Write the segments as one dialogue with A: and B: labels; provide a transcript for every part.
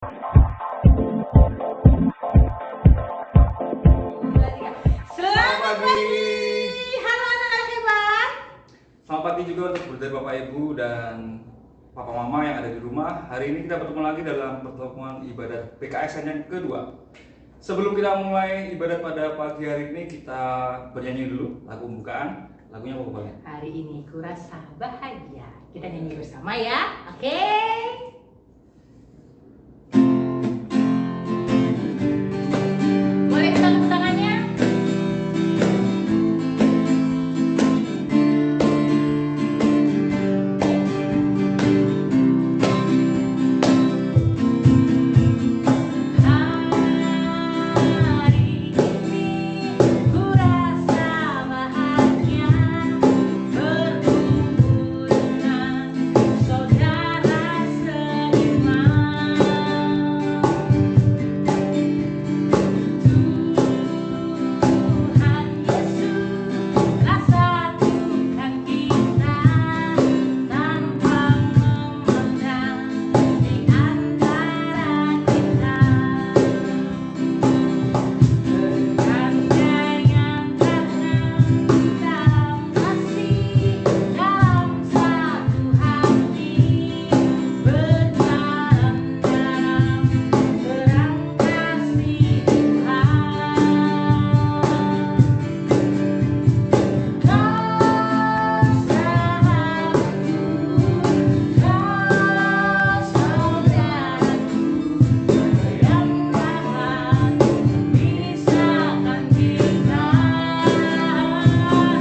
A: Selamat pagi.
B: Halo anak-anak hebat.
A: Selamat pagi juga untuk Bunda, Bapak, Ibu, dan Papa Mama yang ada di rumah. Hari ini kita bertemu lagi dalam pertemuan ibadat PKS yang kedua. Sebelum kita mulai ibadat pada pagi hari ini, kita bernyanyi dulu lagu pembukaan. Lagunya apa Bapak?
B: Hari ini kurasa bahagia. Kita nyanyi bersama ya. Oke. Boleh kita tepuk tangannya? Hari ini kurasa bahagia berkumpul dengan saudara seiman. Tuhan Yesus telah satukan kita tanpa memandang di antara kita. Bergandeng tangan kita masih dalam satu hati, berjalan dalam terang kasih Tuhan. Kau sahabatku, kau saudaraku, yang dapat memisahkan kita. Kau sahabatku, kau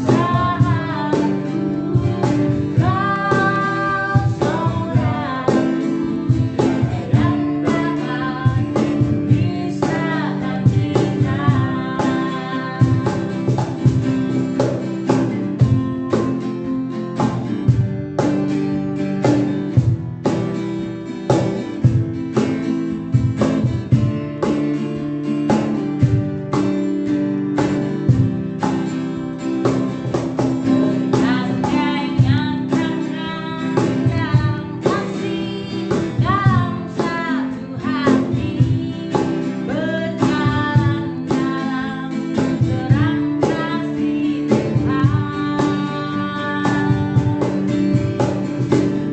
B: saudaraku, yang dapat memisahkan kita. Bergandengan tangan dalam kasih, dalam satu hati, berjalan dalam terang kasih Tuhan.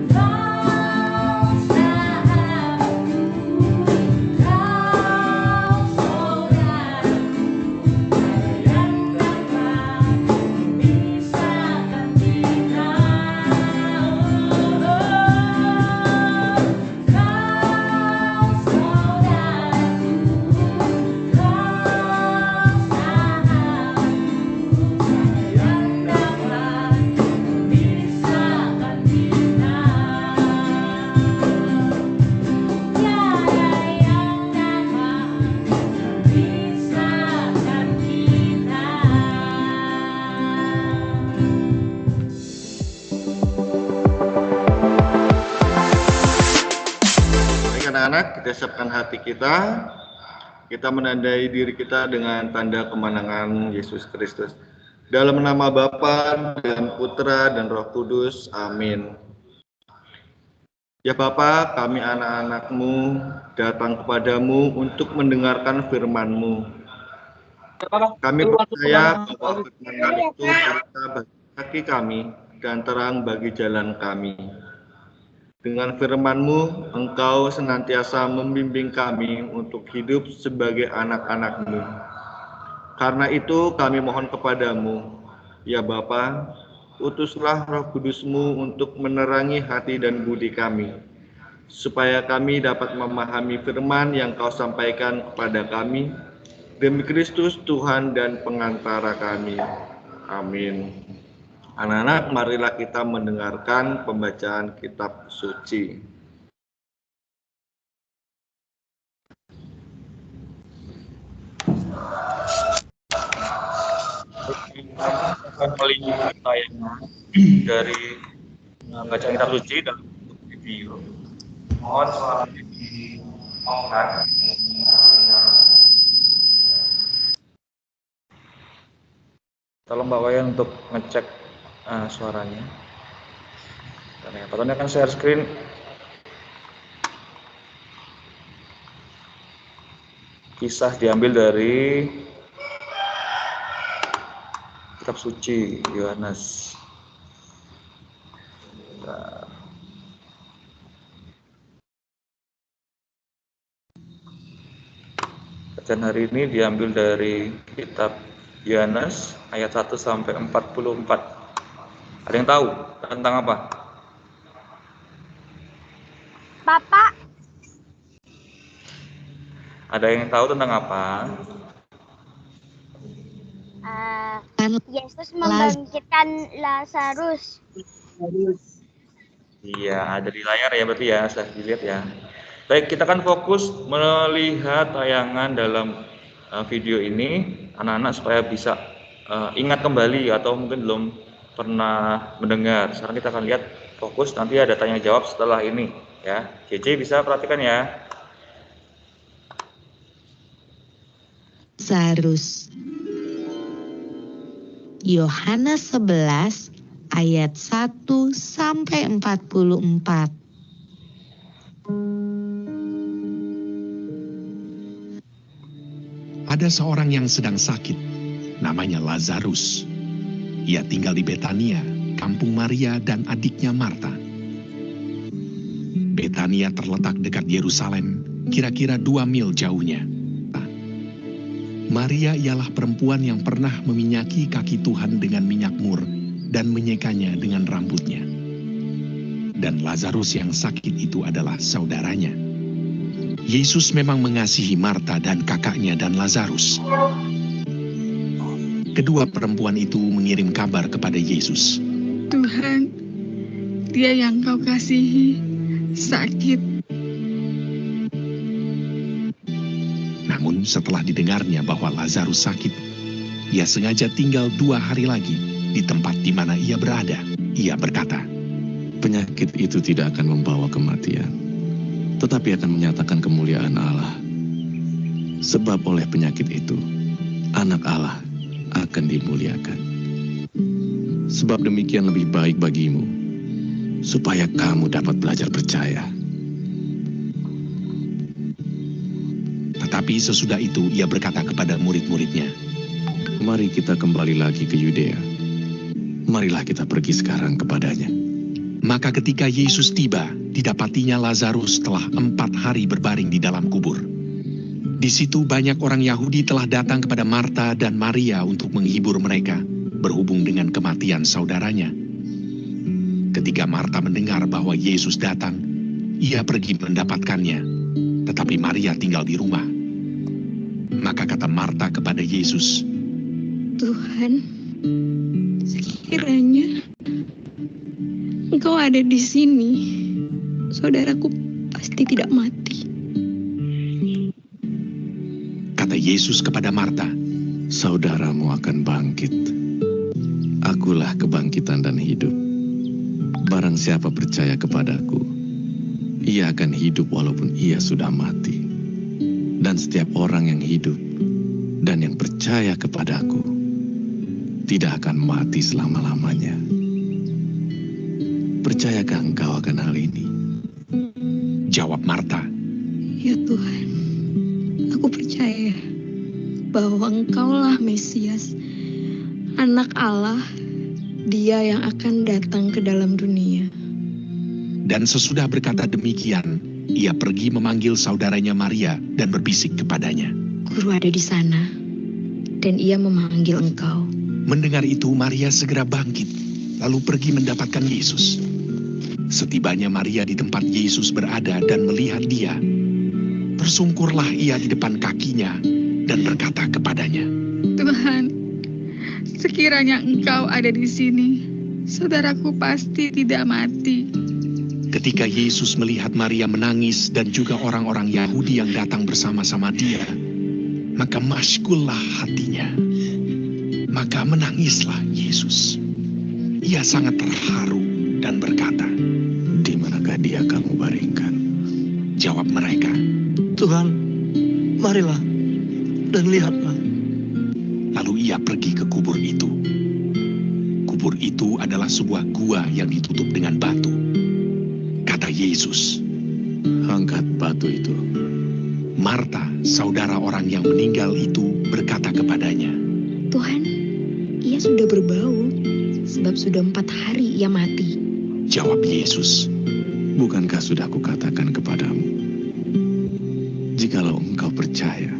B: Kau sahabatku, kau saudaraku, yang dapat memisahkan kita. Kau saudaraku, kau sahabatku, yang dapat memisahkan kita. Tiada yang dapat memisahkan kita.
C: Baik anak-anak, kita siapkan hati kita. Kita menandai diri kita dengan tanda kemenangan Yesus Kristus. Dalam nama Bapa dan Putra dan Roh Kudus. Amin. Ya Bapa, kami anak-anak-Mu datang kepadamu untuk mendengarkan firman-Mu. Kami percaya bahwa firman itu berita bagi kaki kami dan terang bagi jalan kami. Dengan firman-Mu, Engkau senantiasa membimbing kami untuk hidup sebagai anak-anak-Mu. Karena itu kami mohon kepadamu, ya Bapa, utuslah Roh Kudus-Mu untuk menerangi hati dan budi kami, supaya kami dapat memahami firman yang Kau sampaikan kepada kami, demi Kristus Tuhan dan pengantara kami. Amin. Anak-anak, marilah kita mendengarkan pembacaan kitab suci.
D: Akan melihat tayangan dari bacaan kitab suci dalam bentuk video. Mohon suaranya di-on-kan. Tolong Mbak Wayan untuk ngecek suaranya. Fotonya akan share screen. Kisah diambil dari kitab suci Yohanes. Bacaan hari ini diambil dari kitab Yohanes ayat 1 sampai 44. Ada yang tahu tentang apa?
E: Bapak,
D: Ada yang tahu tentang apa?
E: Yesus membangkitkan Lazarus.
D: Iya, ada di layar ya berarti ya, sudah dilihat ya. Baik, kita akan fokus melihat tayangan dalam video ini, anak-anak supaya bisa ingat kembali atau mungkin belum pernah mendengar. Sekarang kita akan lihat fokus, nanti ada tanya jawab setelah ini ya. JJ bisa perhatikan ya.
F: Lazarus. Yohanes 11 ayat 1 sampai 44.
G: Ada seorang yang sedang sakit, namanya Lazarus. Ia tinggal di Betania, kampung Maria dan adiknya Marta. Betania terletak dekat Yerusalem, kira-kira 2 mil jauhnya. Maria ialah perempuan yang pernah meminyaki kaki Tuhan dengan minyak mur dan menyekanya dengan rambutnya. Dan Lazarus yang sakit itu adalah saudaranya. Yesus memang mengasihi Marta dan kakaknya dan Lazarus. Kedua perempuan itu mengirim kabar kepada Yesus.
H: Tuhan, dia yang kau kasihi sakit.
G: Namun setelah didengarnya bahwa Lazarus sakit, ia sengaja tinggal 2 hari lagi di tempat di mana ia berada. Ia berkata,
I: penyakit itu tidak akan membawa kematian, tetapi akan menyatakan kemuliaan Allah. Sebab oleh penyakit itu, anak Allah akan dimuliakan. Sebab demikian lebih baik bagimu, supaya kamu dapat belajar percaya.
G: Tetapi sesudah itu ia berkata kepada murid-muridnya,
I: mari kita kembali lagi ke Yudea. Marilah kita pergi sekarang kepadanya.
G: Maka ketika Yesus tiba, didapatinya Lazarus telah 4 hari berbaring di dalam kubur. Di situ banyak orang Yahudi telah datang kepada Marta dan Maria untuk menghibur mereka, berhubung dengan kematian saudaranya. Ketika Marta mendengar bahwa Yesus datang, ia pergi mendapatkannya, tetapi Maria tinggal di rumah. Maka kata Marta kepada Yesus,
H: Tuhan, sekiranya Engkau ada di sini, saudaraku pasti tidak mati.
G: Kata Yesus kepada Marta,
I: saudaramu akan bangkit. Akulah kebangkitan dan hidup. Barang siapa percaya kepadaku, ia akan hidup walaupun ia sudah mati. Dan setiap orang yang hidup dan yang percaya kepadaku tidak akan mati selama-lamanya. Percayakah engkau akan hal ini?
G: Jawab Marta,
H: Ya Tuhan, aku percaya bahwa Engkaulah Mesias, Anak Allah, Dia yang akan datang ke dalam dunia.
G: Dan sesudah berkata demikian, ia pergi memanggil saudaranya Maria dan berbisik kepadanya,
H: Guru ada di sana, dan ia memanggil engkau.
G: Mendengar itu Maria segera bangkit, lalu pergi mendapatkan Yesus. Setibanya Maria di tempat Yesus berada dan melihat dia, tersungkurlah ia di depan kakinya dan berkata kepadanya,
H: Tuhan, sekiranya engkau ada di sini, saudaraku pasti tidak mati.
G: Ketika Yesus melihat Maria menangis dan juga orang-orang Yahudi yang datang bersama-sama dia, maka masykullah hatinya. Maka menangislah Yesus. Ia sangat terharu dan berkata,
I: di manakah dia kamu baringkan?
G: Jawab mereka,
J: Tuhan, marilah dan lihatlah.
G: Lalu ia pergi ke kubur itu. kubur itu adalah sebuah gua yang ditutup dengan batu. Kata Yesus,
I: Angkat batu itu.
G: Marta, saudara orang yang meninggal itu, berkata kepadanya,
H: Tuhan, ia sudah berbau, sebab sudah 4 hari ia mati.
G: Jawab Yesus,
I: Bukankah sudah kukatakan kepadamu, jikalau engkau percaya,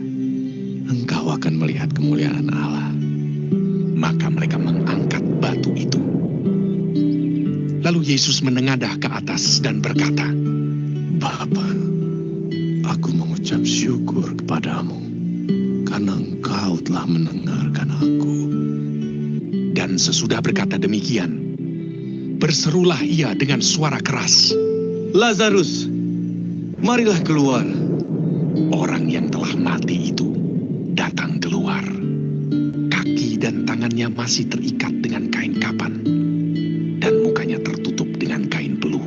I: engkau akan melihat kemuliaan Allah.
G: maka mereka mengangkat batu itu. Lalu Yesus menengadah ke atas dan berkata,
I: Bapa, aku mengucap syukur kepadamu, karena engkau telah mendengarkan aku.
G: Dan sesudah berkata demikian, berserulah ia dengan suara keras,
J: Lazarus, marilah keluar.
G: Orang yang telah mati itu datang keluar. Kaki dan tangannya masih terikat dengan kain kapan, dan mukanya tertutup dengan kain peluh.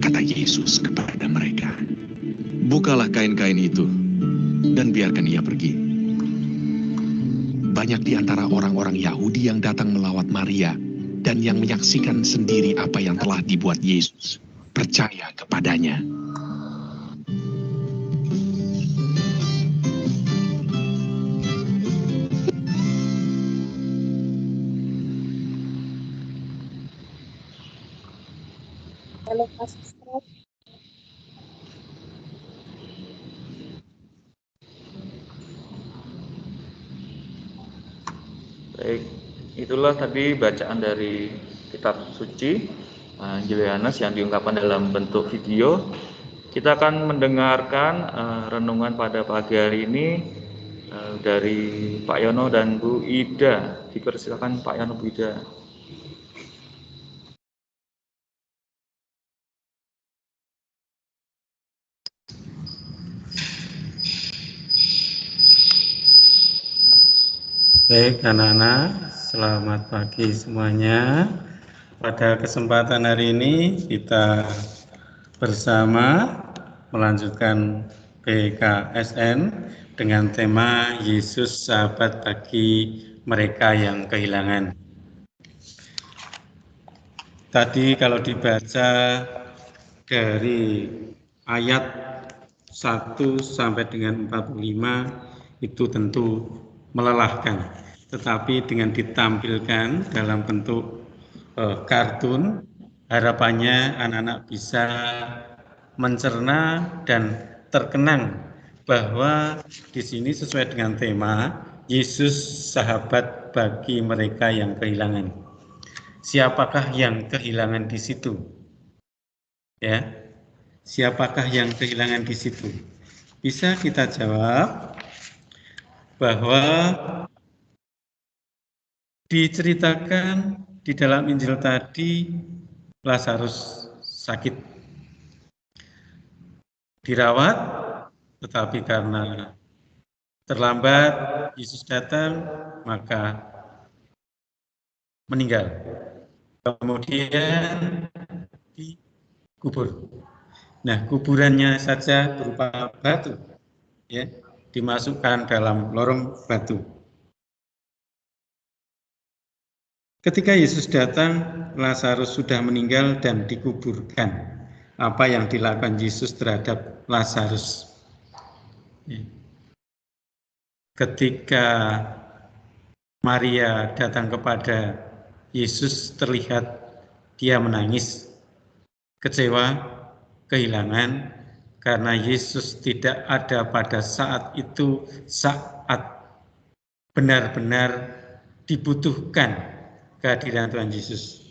G: Kata Yesus kepada mereka,
I: Bukalah kain-kain itu, dan biarkan ia pergi.
G: banyak di antara orang-orang Yahudi yang datang melawat Maria dan yang menyaksikan sendiri apa yang telah dibuat Yesus, percaya kepadanya.
D: Baik, itulah tadi bacaan dari kitab suci Injil Yohanes yang diungkapkan dalam bentuk video. Kita akan mendengarkan renungan pada pagi hari ini dari Pak Yono dan Bu Ida. Dipersilakan Pak Yono, Bu Ida.
K: Baik anak-anak, selamat pagi semuanya. Pada kesempatan hari ini kita bersama melanjutkan PKSN dengan tema Yesus sahabat bagi mereka yang kehilangan. Tadi kalau dibaca dari ayat 1 sampai dengan 45 itu tentu melelahkan, tetapi dengan ditampilkan dalam bentuk kartun, harapannya anak-anak bisa mencerna dan terkenang bahwa di sini sesuai dengan tema Yesus sahabat bagi mereka yang kehilangan. Siapakah yang kehilangan di situ? Ya, siapakah yang kehilangan di situ? Bisa kita jawab bahwa diceritakan di dalam Injil tadi Lazarus sakit, dirawat, tetapi karena terlambat Yesus datang maka meninggal. Kemudian dikubur. Nah, kuburannya saja berupa batu, ya, dimasukkan dalam lorong batu. Ketika Yesus datang, Lazarus sudah meninggal dan dikuburkan. Apa yang dilakukan Yesus terhadap Lazarus? Ketika Maria datang kepada Yesus, terlihat dia menangis, kecewa, kehilangan, karena Yesus tidak ada pada saat itu, saat benar-benar dibutuhkan kehadiran Tuhan Yesus.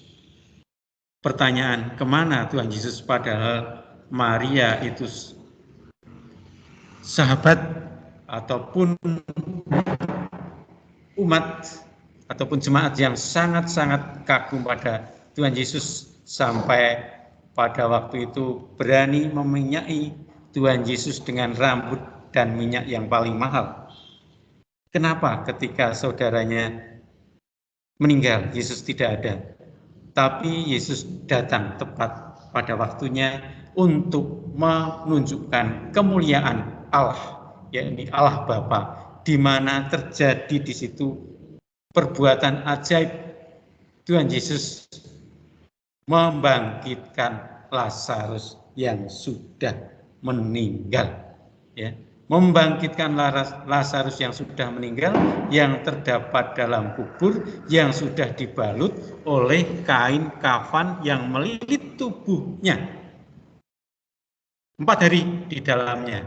K: Pertanyaan, kemana Tuhan Yesus padahal Maria itu sahabat ataupun umat ataupun jemaat yang sangat-sangat kagum pada Tuhan Yesus sampai pada waktu itu berani meminyaki Tuhan Yesus dengan rambut dan minyak yang paling mahal. Kenapa ketika saudaranya meninggal, Yesus tidak ada? Tapi Yesus datang tepat pada waktunya untuk menunjukkan kemuliaan Allah, yakni Allah Bapa, di mana terjadi di situ perbuatan ajaib Tuhan Yesus membangkitkan Lazarus yang sudah meninggal, ya. Membangkitkan Lazarus yang sudah meninggal, yang terdapat dalam kubur, yang sudah dibalut oleh kain kafan yang melilit tubuhnya. 4 hari di dalamnya.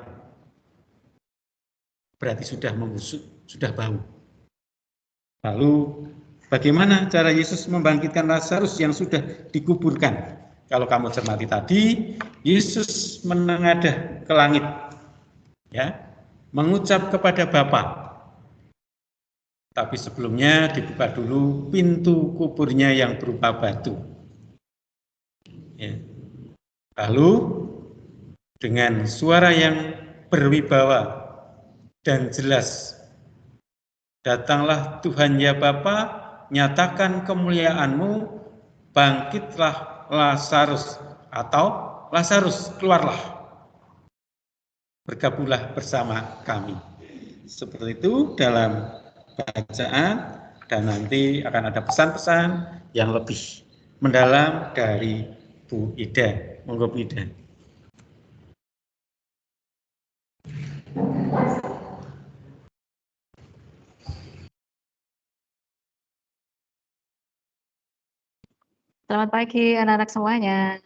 K: Berarti sudah membusuk, sudah bau. Lalu bagaimana cara Yesus membangkitkan Lazarus yang sudah dikuburkan? Kalau kamu cermati tadi, Yesus menengadah ke langit, ya, mengucap kepada Bapa. Tapi sebelumnya dibuka dulu pintu kuburnya yang berupa batu. Ya. Lalu dengan suara yang berwibawa dan jelas, datanglah Tuhan ya Bapa, nyatakan kemuliaan-Mu, bangkitlah Lazarus, atau Lazarus keluarlah, bergabunglah bersama kami. Seperti itu dalam bacaan, dan nanti akan ada pesan-pesan yang lebih mendalam dari Bu Ida. Monggo Bu Ida.
L: Selamat pagi anak-anak semuanya.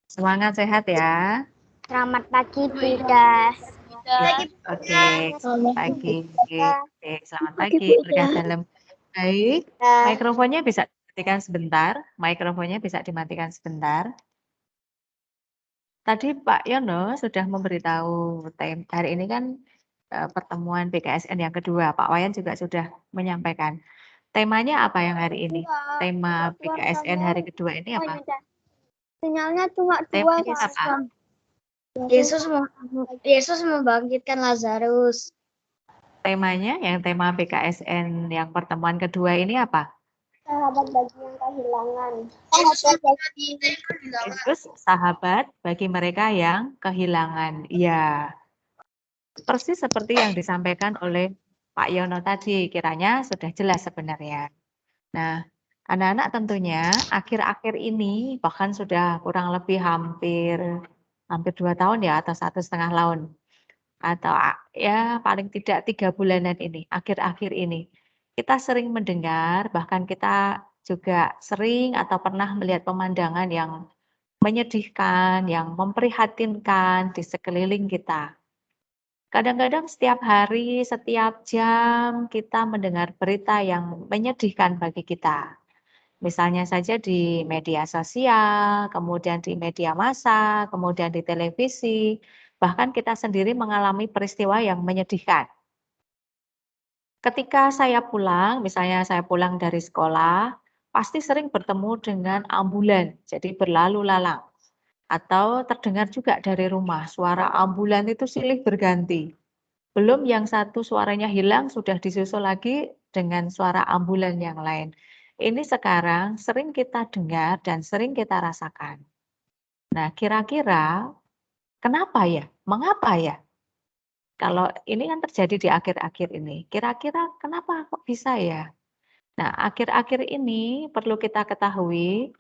L: Semangat sehat ya.
E: Selamat pagi, Bunda.
L: Oke, selamat pagi. Oke, selamat pagi. Berkah dalam baik. Mikrofonnya bisa dimatikan sebentar. Mikrofonnya bisa dimatikan sebentar. Tadi Pak Yono sudah memberitahu hari ini kan pertemuan BKSN yang kedua. Pak Wayan juga sudah menyampaikan. Temanya apa yang hari ini? Tema BKSN hari kedua ini apa?
E: Sinyalnya cuma 2.
L: Temanya apa?
E: Yesus membangkitkan Lazarus.
L: Temanya, yang tema BKSN yang pertemuan kedua ini apa?
E: Sahabat bagi yang kehilangan.
L: Yesus sahabat bagi mereka yang kehilangan. Ya, persis seperti yang disampaikan oleh Pak Yono tadi, kiranya sudah jelas sebenarnya. Nah, anak-anak tentunya akhir-akhir ini bahkan sudah kurang lebih hampir 2 tahun ya, atau 1,5 tahun, atau ya paling tidak 3 bulanan ini, akhir-akhir ini. Kita sering mendengar, bahkan kita juga sering atau pernah melihat pemandangan yang menyedihkan, yang memprihatinkan di sekeliling kita. Kadang-kadang setiap hari, setiap jam kita mendengar berita yang menyedihkan bagi kita. Misalnya saja di media sosial, kemudian di media massa, kemudian di televisi, bahkan kita sendiri mengalami peristiwa yang menyedihkan. Ketika saya pulang, misalnya saya pulang dari sekolah, pasti sering bertemu dengan ambulan, jadi berlalu lalang. Atau terdengar juga dari rumah, suara ambulan itu silih berganti. Belum yang satu suaranya hilang, sudah disusul lagi dengan suara ambulan yang lain. Ini sekarang sering kita dengar dan sering kita rasakan. Nah, kira-kira kenapa ya? Mengapa ya? Kalau ini kan terjadi di akhir-akhir ini, kira-kira kenapa kok bisa ya? Nah, akhir-akhir ini perlu kita ketahui,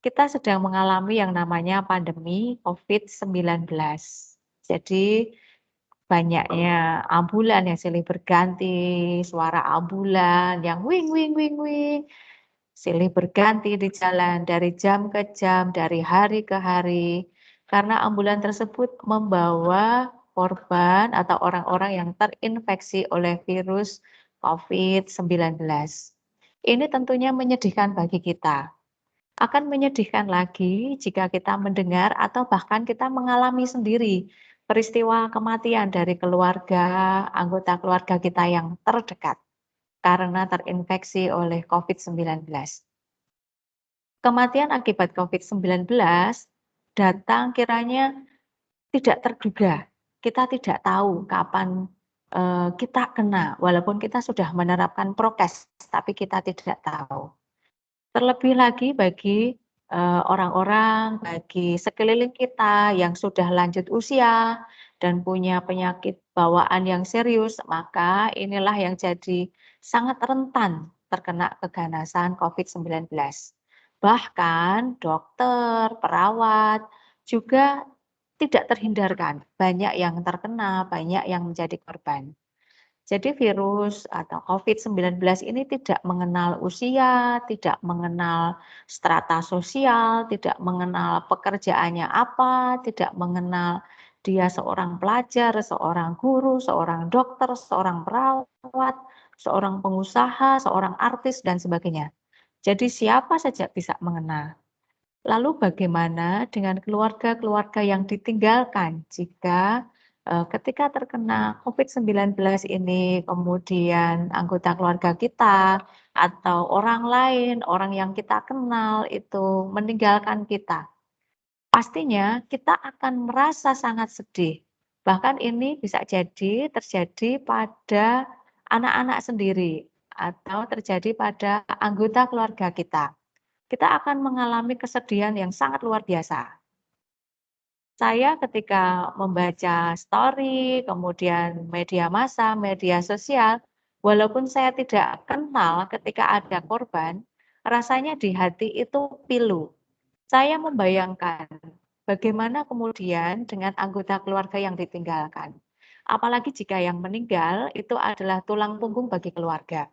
L: kita sedang mengalami yang namanya pandemi COVID-19. Jadi, banyaknya ambulan yang silih berganti, suara ambulan yang wing wing wing wing, silih berganti di jalan dari jam ke jam, dari hari ke hari, karena ambulan tersebut membawa korban atau orang-orang yang terinfeksi oleh virus COVID-19. Ini tentunya menyedihkan bagi kita. Akan menyedihkan lagi jika kita mendengar atau bahkan kita mengalami sendiri peristiwa kematian dari keluarga, anggota keluarga kita yang terdekat karena terinfeksi oleh COVID-19. Kematian akibat COVID-19 datang kiranya tidak terduga. Kita tidak tahu kapan kita kena, walaupun kita sudah menerapkan prokes, tapi kita tidak tahu. Terlebih lagi bagi orang-orang, bagi sekeliling kita yang sudah lanjut usia dan punya penyakit bawaan yang serius, maka inilah yang jadi sangat rentan terkena keganasan COVID-19. Bahkan dokter, perawat juga tidak terhindarkan. Banyak yang terkena, banyak yang menjadi korban. Jadi virus atau COVID-19 ini tidak mengenal usia, tidak mengenal strata sosial, tidak mengenal pekerjaannya apa, tidak mengenal dia seorang pelajar, seorang guru, seorang dokter, seorang perawat, seorang pengusaha, seorang artis, dan sebagainya. Jadi siapa saja bisa mengenal. Lalu bagaimana dengan keluarga-keluarga yang ditinggalkan jika ketika terkena COVID-19 ini, kemudian anggota keluarga kita atau orang lain, orang yang kita kenal itu meninggalkan kita. Pastinya kita akan merasa sangat sedih. Bahkan ini bisa jadi terjadi pada anak-anak sendiri atau terjadi pada anggota keluarga kita. Kita akan mengalami kesedihan yang sangat luar biasa. Saya ketika membaca story, kemudian media massa, media sosial, walaupun saya tidak kenal ketika ada korban, rasanya di hati itu pilu. Saya membayangkan bagaimana kemudian dengan anggota keluarga yang ditinggalkan. Apalagi jika yang meninggal itu adalah tulang punggung bagi keluarga.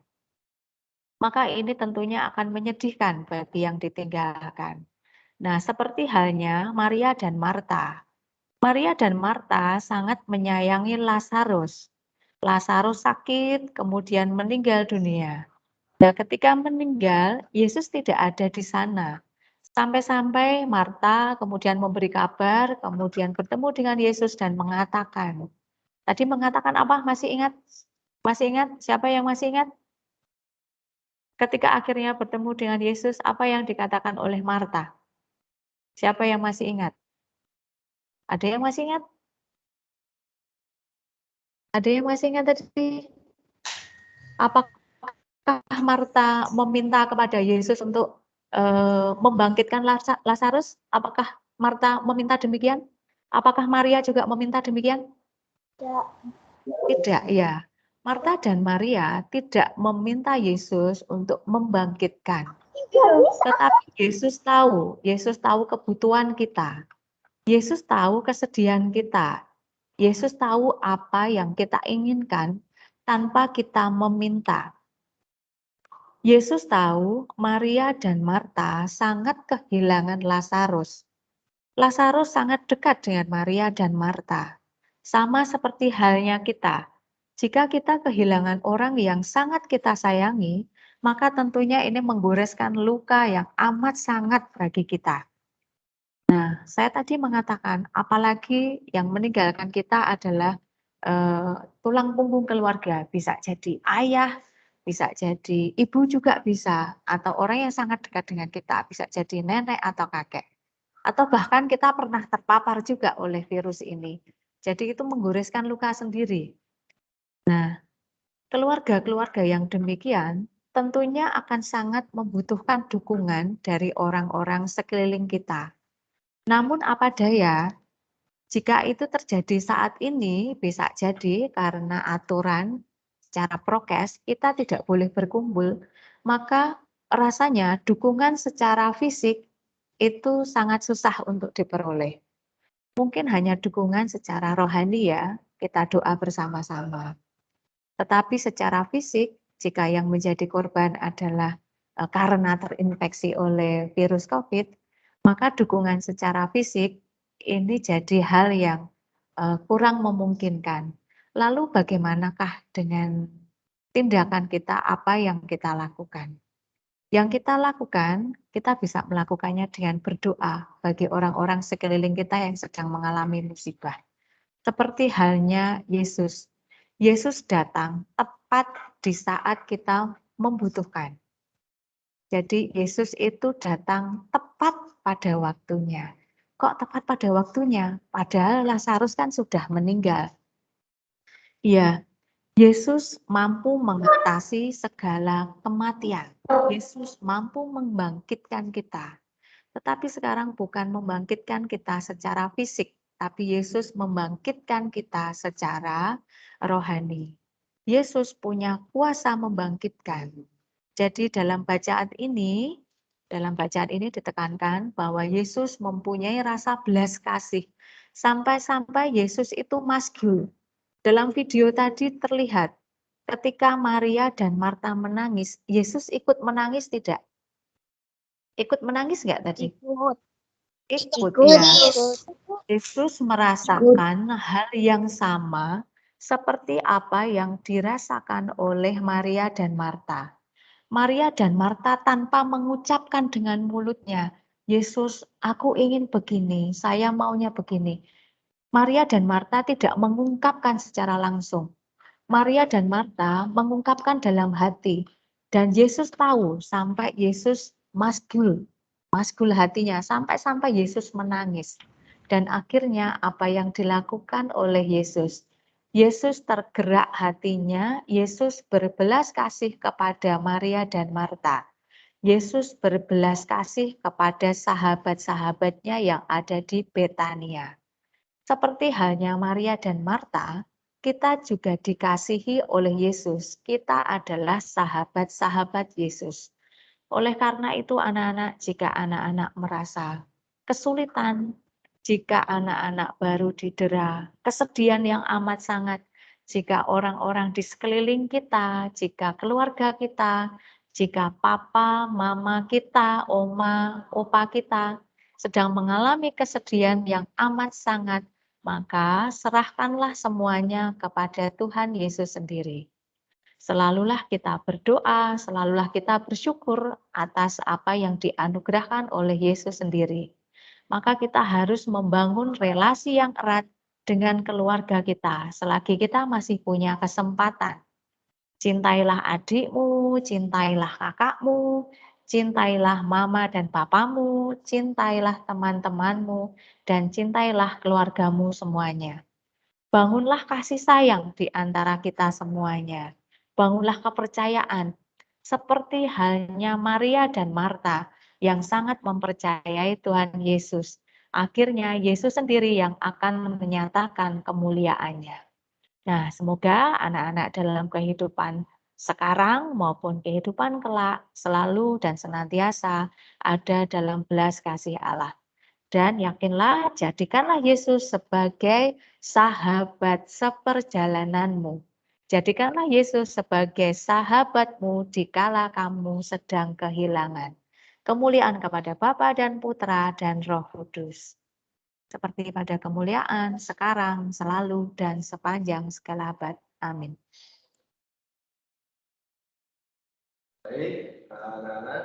L: Maka ini tentunya akan menyedihkan bagi yang ditinggalkan. Nah, seperti halnya Maria dan Marta. Maria dan Marta sangat menyayangi Lazarus. Lazarus sakit, kemudian meninggal dunia. Nah, ketika meninggal, Yesus tidak ada di sana. Sampai-sampai Marta kemudian memberi kabar, kemudian bertemu dengan Yesus dan mengatakan. Tadi mengatakan apa? Masih ingat? Masih ingat? Siapa yang masih ingat? Ketika akhirnya bertemu dengan Yesus, apa yang dikatakan oleh Marta? Siapa yang masih ingat? Ada yang masih ingat? Ada yang masih ingat tadi? Apakah Marta meminta kepada Yesus untuk membangkitkan Lazarus? Apakah Marta meminta demikian? Apakah Maria juga meminta demikian?
E: Tidak.
L: Tidak, ya. Marta dan Maria tidak meminta Yesus untuk membangkitkan. Tetapi Yesus tahu kebutuhan kita. Yesus tahu kesedihan kita. Yesus tahu apa yang kita inginkan tanpa kita meminta. Yesus tahu Maria dan Marta sangat kehilangan Lazarus. Lazarus sangat dekat dengan Maria dan Marta. Sama seperti halnya kita. Jika kita kehilangan orang yang sangat kita sayangi, maka tentunya ini menggoreskan luka yang amat sangat bagi kita. Nah, saya tadi mengatakan, apalagi yang meninggalkan kita adalah tulang punggung keluarga, bisa jadi ayah, bisa jadi ibu juga bisa, atau orang yang sangat dekat dengan kita, bisa jadi nenek atau kakek. Atau bahkan kita pernah terpapar juga oleh virus ini. Jadi itu menggoreskan luka sendiri. Nah, keluarga-keluarga yang demikian tentunya akan sangat membutuhkan dukungan dari orang-orang sekeliling kita. Namun apa daya, jika itu terjadi saat ini, bisa jadi karena aturan secara prokes kita tidak boleh berkumpul, maka rasanya dukungan secara fisik itu sangat susah untuk diperoleh. Mungkin hanya dukungan secara rohani ya, kita doa bersama-sama. Tetapi secara fisik, jika yang menjadi korban adalah karena terinfeksi oleh virus COVID, maka dukungan secara fisik ini jadi hal yang kurang memungkinkan. Lalu bagaimanakah dengan tindakan kita, apa yang kita lakukan? Yang kita lakukan, kita bisa melakukannya dengan berdoa bagi orang-orang sekeliling kita yang sedang mengalami musibah. Seperti halnya Yesus. Yesus datang tepat di saat kita membutuhkan. Jadi Yesus itu datang tepat pada waktunya. Kok tepat pada waktunya? Padahal Lazarus kan sudah meninggal. Ya, Yesus mampu mengatasi segala kematian. Yesus mampu membangkitkan kita. Tetapi sekarang bukan membangkitkan kita secara fisik, tapi Yesus membangkitkan kita secara rohani. Yesus punya kuasa membangkitkan. Jadi dalam bacaan ini ditekankan bahwa Yesus mempunyai rasa belas kasih. Sampai-sampai Yesus itu masgul. Dalam video tadi terlihat ketika Maria dan Marta menangis, Yesus ikut menangis tidak? Ikut menangis nggak tadi? Ikut, ya. Yesus merasakan hal yang sama seperti apa yang dirasakan oleh Maria dan Marta. Maria dan Marta tanpa mengucapkan dengan mulutnya, Yesus, aku ingin begini, saya maunya begini. Maria dan Marta tidak mengungkapkan secara langsung. Maria dan Marta mengungkapkan dalam hati. Dan Yesus tahu sampai Yesus masgul hatinya, sampai Yesus menangis. Dan akhirnya apa yang dilakukan oleh Yesus? Yesus tergerak hatinya, Yesus berbelas kasih kepada Maria dan Marta. Yesus berbelas kasih kepada sahabat-sahabatnya yang ada di Betania. Seperti halnya Maria dan Marta, kita juga dikasihi oleh Yesus. Kita adalah sahabat-sahabat Yesus. Oleh karena itu anak-anak, jika anak-anak merasa kesulitan, jika anak-anak baru didera, kesedihan yang amat sangat, jika orang-orang di sekeliling kita, jika keluarga kita, jika papa, mama kita, oma, opa kita sedang mengalami kesedihan yang amat sangat, maka serahkanlah semuanya kepada Tuhan Yesus sendiri. Selalulah kita berdoa, selalulah kita bersyukur atas apa yang dianugerahkan oleh Yesus sendiri. Maka kita harus membangun relasi yang erat dengan keluarga kita selagi kita masih punya kesempatan. Cintailah adikmu, cintailah kakakmu, cintailah mama dan papamu, cintailah teman-temanmu, dan cintailah keluargamu semuanya. Bangunlah kasih sayang di antara kita semuanya. Bangunlah kepercayaan, seperti halnya Maria dan Marta yang sangat mempercayai Tuhan Yesus. Akhirnya Yesus sendiri yang akan menyatakan kemuliaannya. Nah, semoga anak-anak dalam kehidupan sekarang maupun kehidupan kelak selalu dan senantiasa ada dalam belas kasih Allah. Dan yakinlah, jadikanlah Yesus sebagai sahabat seperjalananmu. Jadikanlah Yesus sebagai sahabatmu dikala kamu sedang kehilangan. Kemuliaan kepada Bapa dan Putra dan Roh Kudus. Seperti pada kemuliaan, sekarang, selalu, dan sepanjang segala abad. Amin.
C: Baik, anak-anak.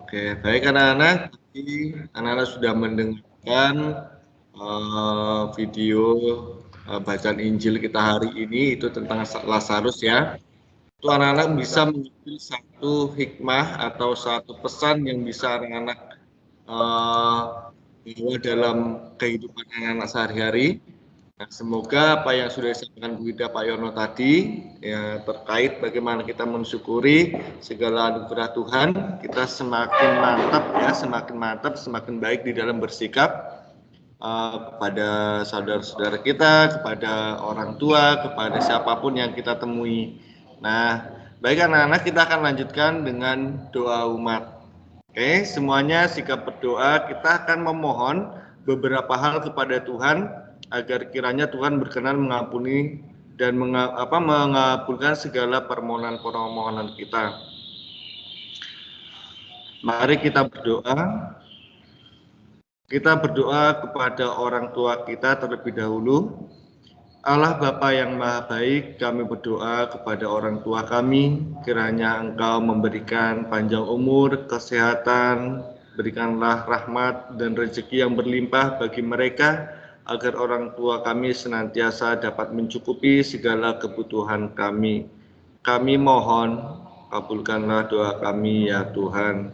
C: Oke, baik anak-anak. Anak-anak sudah mendengarkan video bacaan Injil kita hari ini, itu tentang Lazarus ya. Itu anak-anak bisa mengambil satu hikmah atau satu pesan yang bisa anak-anak bawa dalam kehidupan anak-anak sehari-hari. Nah, semoga apa yang sudah disampaikan Bu Ida, Pak Yono tadi ya, terkait bagaimana kita mensyukuri segala anugerah Tuhan, kita semakin mantap, semakin baik di dalam bersikap kepada saudara-saudara kita, kepada orang tua, kepada siapapun yang kita temui. Nah, baik anak-anak, kita akan lanjutkan dengan doa umat. Oke, semuanya sikap berdoa, kita akan memohon beberapa hal kepada Tuhan agar kiranya Tuhan berkenan mengampuni dan mengabulkan segala permohonan-permohonan kita. Mari kita berdoa. Kita berdoa kepada orang tua kita terlebih dahulu. Allah Bapa yang Maha Baik, kami berdoa kepada orang tua kami, kiranya Engkau memberikan panjang umur, kesehatan, berikanlah rahmat dan rezeki yang berlimpah bagi mereka, agar orang tua kami senantiasa dapat mencukupi segala kebutuhan kami. Kami mohon, kabulkanlah doa kami ya Tuhan.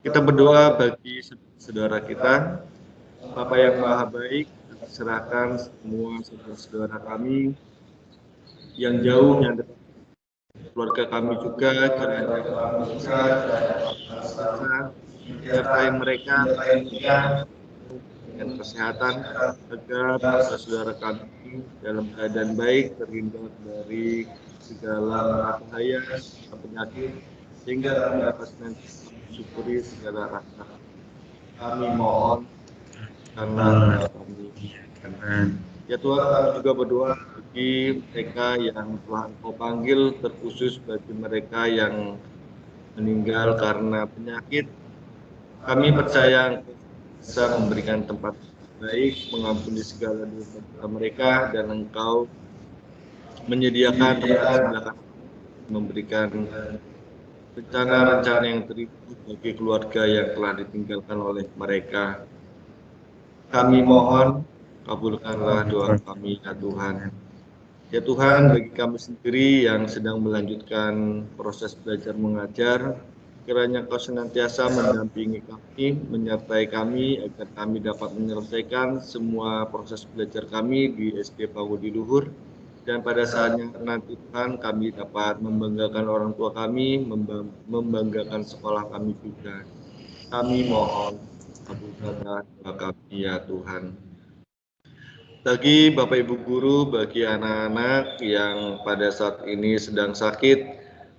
C: Kita berdoa bagi saudara kita, Bapa yang Maha Baik, serahkan semua saudara kami yang jauh, yang dekat, keluarga kami juga, kiranya Tuhan bisa sertai mereka memberikan kesehatan agar saudara kami dalam keadaan baik, terhindar dari segala bahaya penyakit, sehingga kami dapat senantiasa mensyukuri segala rahmat. Kami mohon karena kami. Ya Tuhan, kami juga berdoa bagi mereka yang telah Engkau panggil, terkhusus bagi mereka yang meninggal karena penyakit. Kami percaya Engkau bisa memberikan tempat baik, mengampuni segala dosa mereka, dan Engkau menyediakan tempat sebelah kanan, memberikan rencana-rencana yang terindah bagi keluarga yang telah ditinggalkan oleh mereka. Kami mohon, kabulkanlah doa kami ya Tuhan. Ya Tuhan, bagi kami sendiri yang sedang melanjutkan proses belajar mengajar, kiranya Kau senantiasa mendampingi kami, menyertai kami, agar kami dapat menyelesaikan semua proses belajar kami di SD Pawudi Luhur. Dan pada saatnya nanti Tuhan, kami dapat membanggakan orang tua kami, membanggakan sekolah kami juga. Kami mohon, kabulkanlah doa kami ya Tuhan. Bagi Bapak Ibu Guru, bagi anak-anak yang pada saat ini sedang sakit,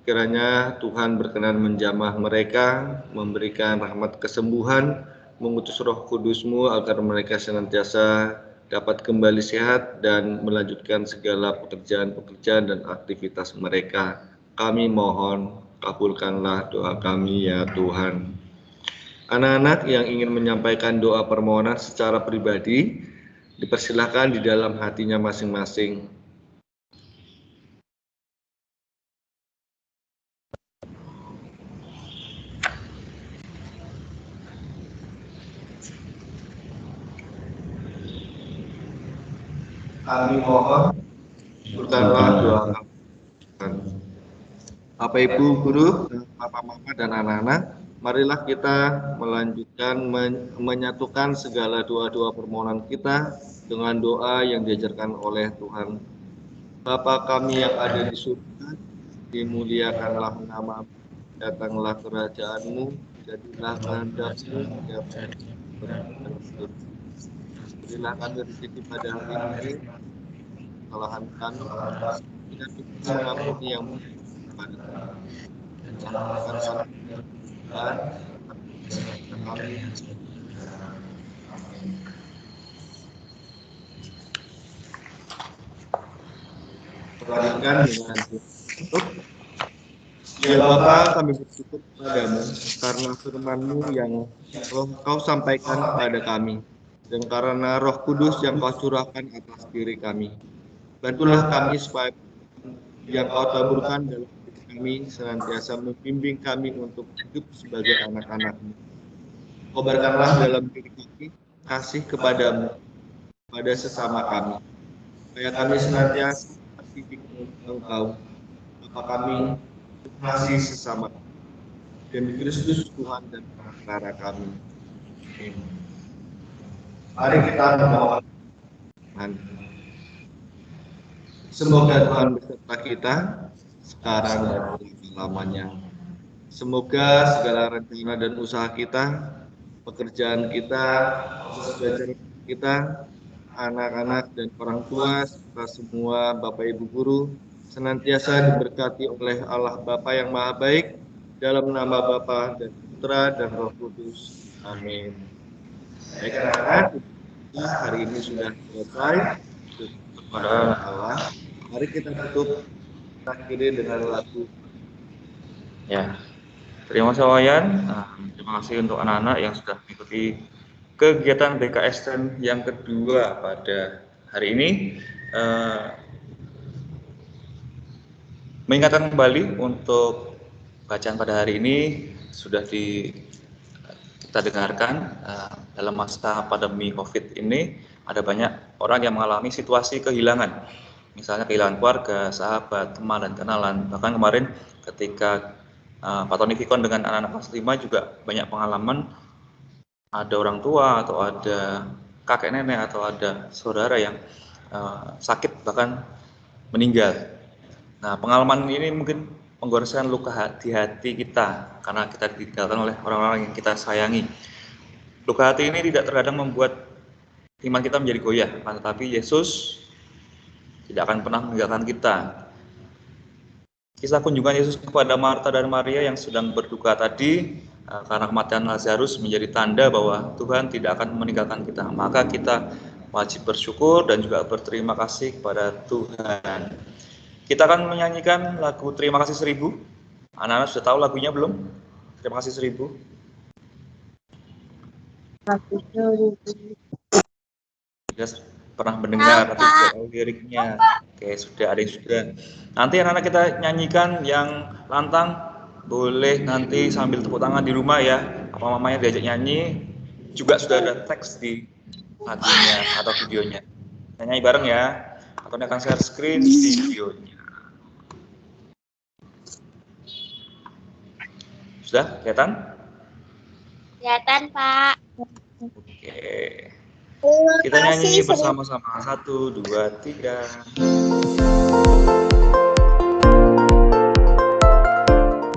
C: kiranya Tuhan berkenan menjamah mereka, memberikan rahmat kesembuhan, mengutus Roh Kudus-Mu agar mereka senantiasa dapat kembali sehat dan melanjutkan segala pekerjaan-pekerjaan dan aktivitas mereka. Kami mohon, kabulkanlah doa kami ya Tuhan. Anak-anak yang ingin menyampaikan doa permohonan secara pribadi, dipersilakan di dalam hatinya masing-masing. Kami mohon, kabulkanlah doa kami. Bapak Ibu Guru, Bapak Mama dan anak-anak, marilah kita melanjutkan menyatukan segala doa-doa permohonan kita dengan doa yang diajarkan oleh Tuhan. Bapa kami yang ada di surga, dimuliakanlah nama-Mu, datanglah kerajaan-Mu, jadilah kehendak-Mu yang berada. Berilah kami rezeki pada hari ini, kesalahan kami, dan kita mengampuni yang kepada kami. Perhatikan dengan tutup. Ya Bapa, kami bersyukur kepadamu karena firman-Mu yang Kau sampaikan kepada kami, dan karena Roh Kudus yang Kau curahkan atas diri kami. Bantulah kami supaya yang Kau taburkan dalam diri kami senantiasa membimbing kami untuk hidup sebagai anak-anak-Mu. Kobarkanlah dalam diri kami kasih kepadamu, pada sesama kami, supaya kami senantiasa kasih Engkau, Bapa kami, kasih sesama demi Kristus Tuhan dan Pengacara kami. Amin. Mari kita berdoa. Semoga Tuhan beserta kita sekarang dan selamanya. Semoga segala rencana dan usaha kita, pekerjaan kita, proses belajar kita, anak-anak dan orang tua, serta semua Bapak Ibu Guru, senantiasa diberkati oleh Allah Bapa yang Maha Baik, dalam nama Bapa dan Putra dan Roh Kudus. Amin. Baik anak-anak, hari ini sudah selesai. Kepada Allah, mari kita tutup, kita akhiri dengan lagu.
D: Ya, terima kasih Wayan. Terima kasih untuk anak-anak yang sudah mengikuti kegiatan BKSN yang kedua pada hari ini. Mengingatkan kembali untuk bacaan pada hari ini sudah kita dengarkan. Dalam masa pandemi COVID ini ada banyak orang yang mengalami situasi kehilangan, misalnya kehilangan keluarga, sahabat, teman, dan kenalan. Bahkan kemarin ketika Pak Tony Vikon dengan anak-anak kelas 5 juga banyak pengalaman, ada orang tua atau ada kakek nenek atau ada saudara yang sakit bahkan meninggal. Nah, pengalaman ini mungkin menggoreskan luka di hati kita karena kita ditinggalkan oleh orang-orang yang kita sayangi. Luka hati ini tidak terkadang membuat iman kita menjadi goyah, tetapi Yesus tidak akan pernah meninggalkan kita. Kisah kunjungan Yesus kepada Marta dan Maria yang sedang berduka tadi karena kematian Lazarus menjadi tanda bahwa Tuhan tidak akan meninggalkan kita. Maka kita wajib bersyukur dan juga berterima kasih kepada Tuhan. Kita akan menyanyikan lagu Terima Kasih 1000. Anak-anak sudah tahu lagunya belum? Terima Kasih 1000. Sudah pernah mendengar atau sudah tahu liriknya? Oke, sudah ada yang sudah. Nanti anak-anak kita nyanyikan yang lantang, boleh nanti sambil tepuk tangan di rumah ya. Apa mamanya diajak nyanyi, juga sudah ada teks di lagunya atau videonya. Nyanyi bareng ya, atau akan share screen videonya. Sudah kelihatan?
E: Kelihatan, Pak.
D: Oke. Kita nyanyi bersama-sama. 1, 2, 3.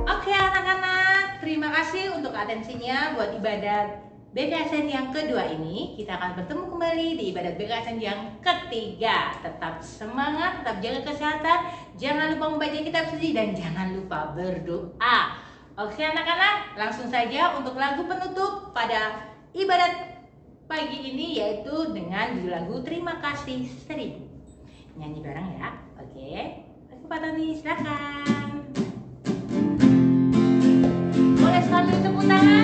B: Oke anak-anak, terima kasih untuk atensinya buat ibadat BKSN yang kedua ini. Kita akan bertemu kembali di ibadat BKSN yang ketiga. Tetap semangat, tetap jaga kesehatan, jangan lupa membaca kitab suci dan jangan lupa berdoa. Oke anak-anak, langsung saja untuk lagu penutup pada ibadat pagi ini, yaitu dengan judul lagu Terima Kasih 1000. Nyanyi bareng ya. Oke, Pak Tani silakan. Boleh sekali tepuk tangan.